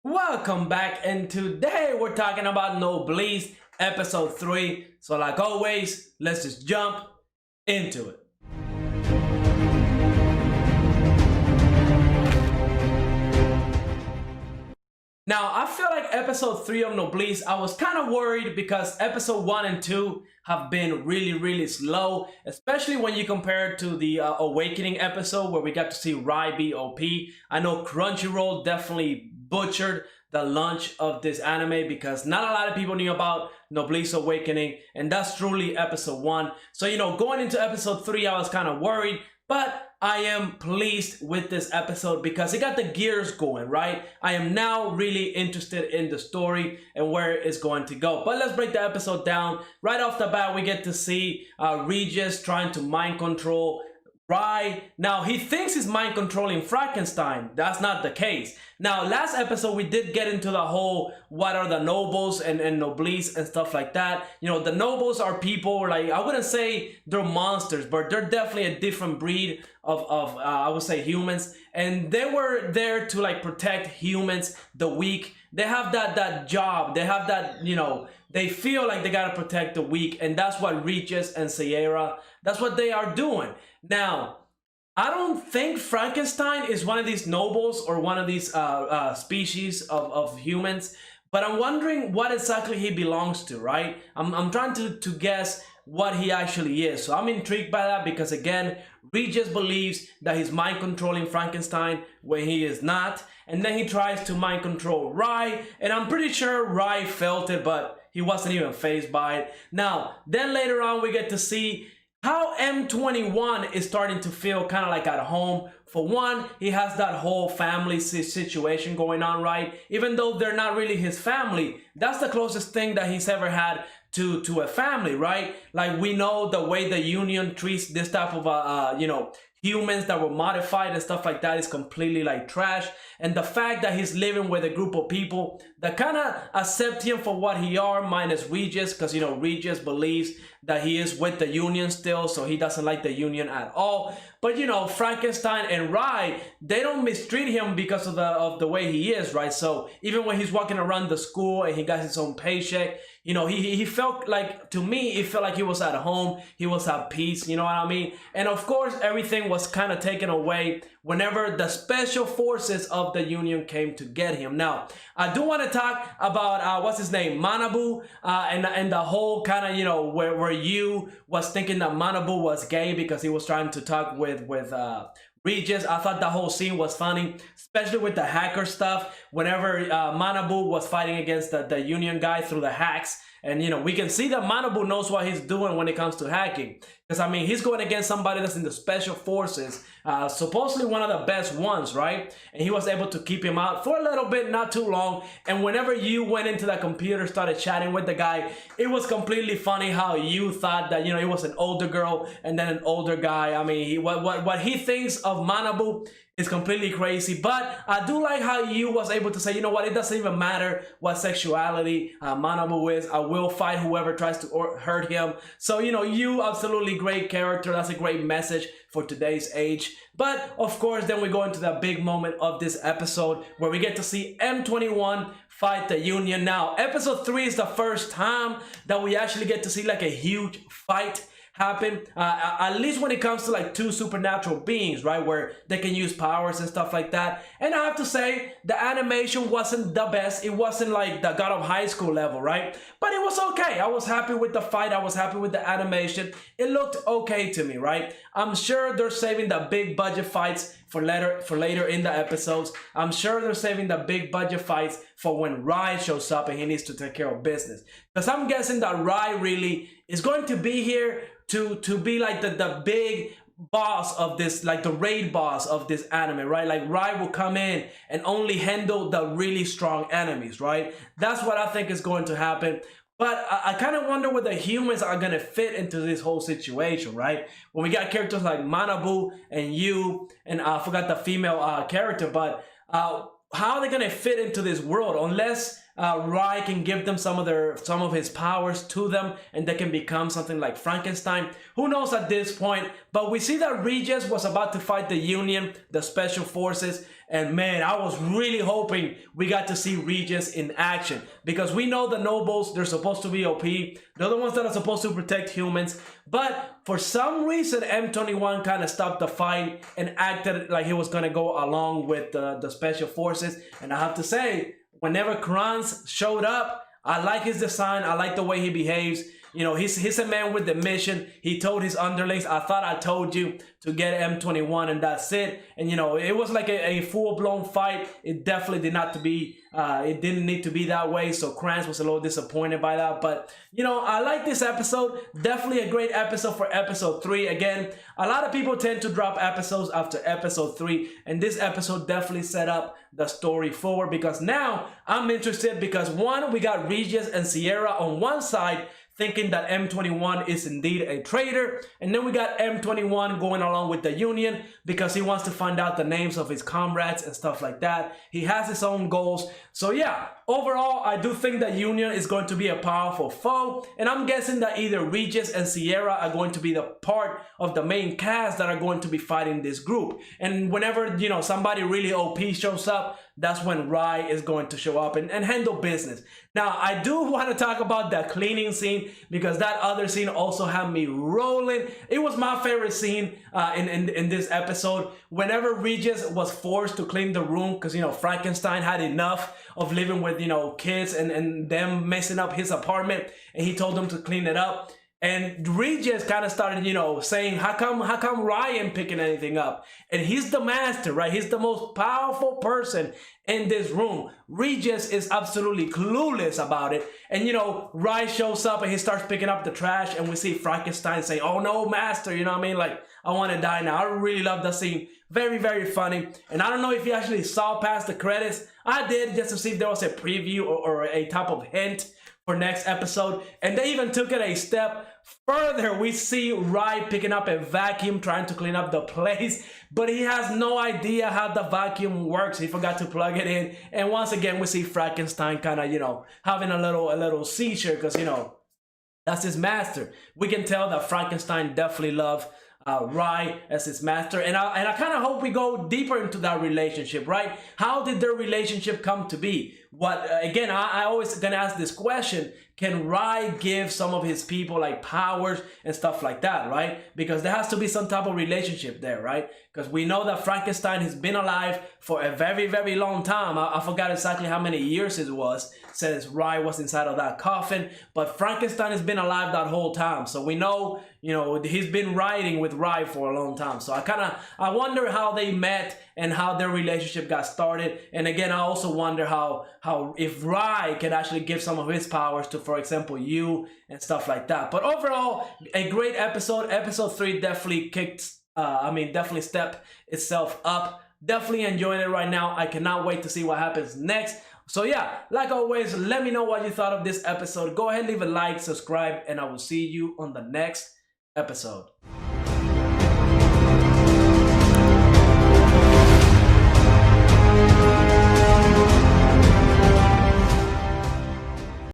Welcome back, and today we're talking about Noblesse episode 3. So like always, let's just jump into it. Now, I feel like episode 3 of Noblesse, I was kind of worried because episode 1 and 2 have been really slow, especially when you compare it to the Awakening episode where we got to see Rai be OP. I know Crunchyroll definitely butchered the launch of this anime because not a lot of people knew about Noblesse Awakening, and that's truly episode 1. So, going into episode 3, I was kind of worried, but I am pleased with this episode because it got the gears going, right? I am now really interested in the story and where it's going to go. But let's break the episode down. Right off the bat, we get to see Regis trying to mind control Rai. Now, he thinks he's mind controlling Frankenstein. That's not the case. Now, last episode, we did get into the whole what are the nobles and noblesse and stuff like that. The nobles are people, like, I wouldn't say they're monsters, but they're definitely a different breed of I would say humans. And they were there to like protect humans, the weak. They have that job. They have that, they feel like they gotta protect the weak. And that's what Regis and Sierra, that's what they are doing. Now, I don't think Frankenstein is one of these nobles or one of these species of humans, but I'm wondering what exactly he belongs to, right? I'm trying to guess what he actually is. So I'm intrigued by that because, again, Regis believes that he's mind controlling Frankenstein when he is not, and then he tries to mind control Rai, and I'm pretty sure Rai felt it, but he wasn't even fazed by it. Now, then later on we get to see how M21 is starting to feel kind of like at home. For one, he has that whole family situation going on, right? Even though they're not really his family, that's the closest thing that he's ever had to a family, right? Like, we know the way the Union treats this type of humans that were modified and stuff like that is completely like trash. And the fact that he's living with a group of people that kind of accept him for what he are, minus Regis, because Regis believes that he is with the Union still, so he doesn't like the Union at all. But Frankenstein and Rai, they don't mistreat him because of the way he is, right? So even when he's walking around the school and he got his own paycheck, he felt like, to me, it felt like he was at home, he was at peace, you know what I mean? And of course, everything was kind of taken away whenever the special forces of the Union came to get him. Now, I do want to talk about, what's his name, Manabu, and the whole kind of, where you was thinking that Manabu was gay because he was trying to talk with Regis. I thought the whole scene was funny, especially with the hacker stuff. Whenever Manabu was fighting against the Union guy through the hacks, and we can see that Manabu knows what he's doing when it comes to hacking. Because I mean, he's going against somebody that's in the special forces, supposedly one of the best ones, right? And he was able to keep him out for a little bit, not too long. And whenever you went into the computer, started chatting with the guy, it was completely funny how you thought that it was an older girl and then an older guy. I mean, what he thinks of Manabu is completely crazy. But I do like how you was able to say, you know what, it doesn't even matter what sexuality Manabu is. I will fight whoever tries to hurt him. So you absolutely great character. That's a great message for today's age. But of course, then we go into the big moment of this episode where we get to see M21 fight the Union. Now, episode 3 is the first time that we actually get to see like a huge fight happen, at least when it comes to like two supernatural beings, right, where they can use powers and stuff like that. And I have to say, the animation wasn't the best. It wasn't like the God of High School level, right? But it was okay. I was happy with the fight. I was happy with the animation. It looked okay to me, right? I'm sure they're saving the big budget fights for later in the episodes. I'm sure they're saving the big budget fights for when Rai shows up and he needs to take care of business. Because I'm guessing that Rai really is going to be here to be like the big boss of this, like the raid boss of this anime, right? Like Rai will come in and only handle the really strong enemies, right? That's what I think is going to happen. But I kind of wonder where the humans are going to fit into this whole situation, right? When we got characters like Manabu and you, and I forgot the female character, but how are they going to fit into this world unless Rai can give them some of his powers to them and they can become something like Frankenstein? Who knows at this point? But we see that Regis was about to fight the Union, the special forces, And man, I was really hoping we got to see Regis in action, because we know the Nobles, they're supposed to be OP. They're the ones that are supposed to protect humans. But for some reason, M21 kind of stopped the fight and acted like he was going to go along with the special forces. And I have to say, whenever Kranz showed up, I like his design. I like the way he behaves. You know, he's a man with the mission. He told his underlings, I thought I told you to get M21, and that's it. And, you know, it was like a full-blown fight. It definitely did not to be, it didn't need to be that way. So Kranz was a little disappointed by that. But, you know, I like this episode. Definitely a great episode for episode 3. Again, a lot of people tend to drop episodes after episode 3. And this episode definitely set up the story forward, because now I'm interested, because one, we got Regis and Sierra on one side thinking that M21 is indeed a traitor, and then we got M21 going along with the Union because he wants to find out the names of his comrades and stuff like that. He has his own goals. So yeah, overall, I do think that Union is going to be a powerful foe, and I'm guessing that either Regis and Sierra are going to be the part of the main cast that are going to be fighting this group. And whenever, you know, somebody really OP shows up, that's when Rai is going to show up and handle business. Now, I do want to talk about the cleaning scene, because that other scene also had me rolling. It was my favorite scene in this episode. Whenever Regis was forced to clean the room, because, you know, Frankenstein had enough of living with, you know, kids and them messing up his apartment, and he told them to clean it up. And Regis kind of started, you know, saying, how come Ryan picking anything up? And he's the master, right? He's the most powerful person in this room. Regis is absolutely clueless about it. And, you know, Ryan shows up and he starts picking up the trash, and we see Frankenstein say, oh no, master, you know what I mean? Like, I want to die now. I really love that scene. Very, very funny. And I don't know if you actually saw past the credits. I did, just to see if there was a preview or a type of hint for next episode. And they even took it a step further. We see Rai picking up a vacuum, trying to clean up the place, but he has no idea how the vacuum works. He forgot to plug it in. And once again, we see Frankenstein kind of, you know, having a little seizure, because, you know, that's his master. We can tell that Frankenstein definitely loved Rai as his master, and I kind of hope we go deeper into that relationship, right? How did their relationship come to be? What again, I always gonna ask this question: can Rai give some of his people like powers and stuff like that, right? Because there has to be some type of relationship there, right? Because we know that Frankenstein has been alive for a very, very long time. I forgot exactly how many years it was since Rai was inside of that coffin, but Frankenstein has been alive that whole time. So we know, you know, he's been riding with Rai for a long time. So I wonder how they met and how their relationship got started. And again, I also wonder how if Rai can actually give some of his powers to, for example, you and stuff like that. But overall, a great episode. Episode 3 definitely definitely stepped itself up. Definitely enjoying it right now. I cannot wait to see what happens next. So yeah, like always, let me know what you thought of this episode. Go ahead, leave a like, subscribe, and I will see you on the next episode.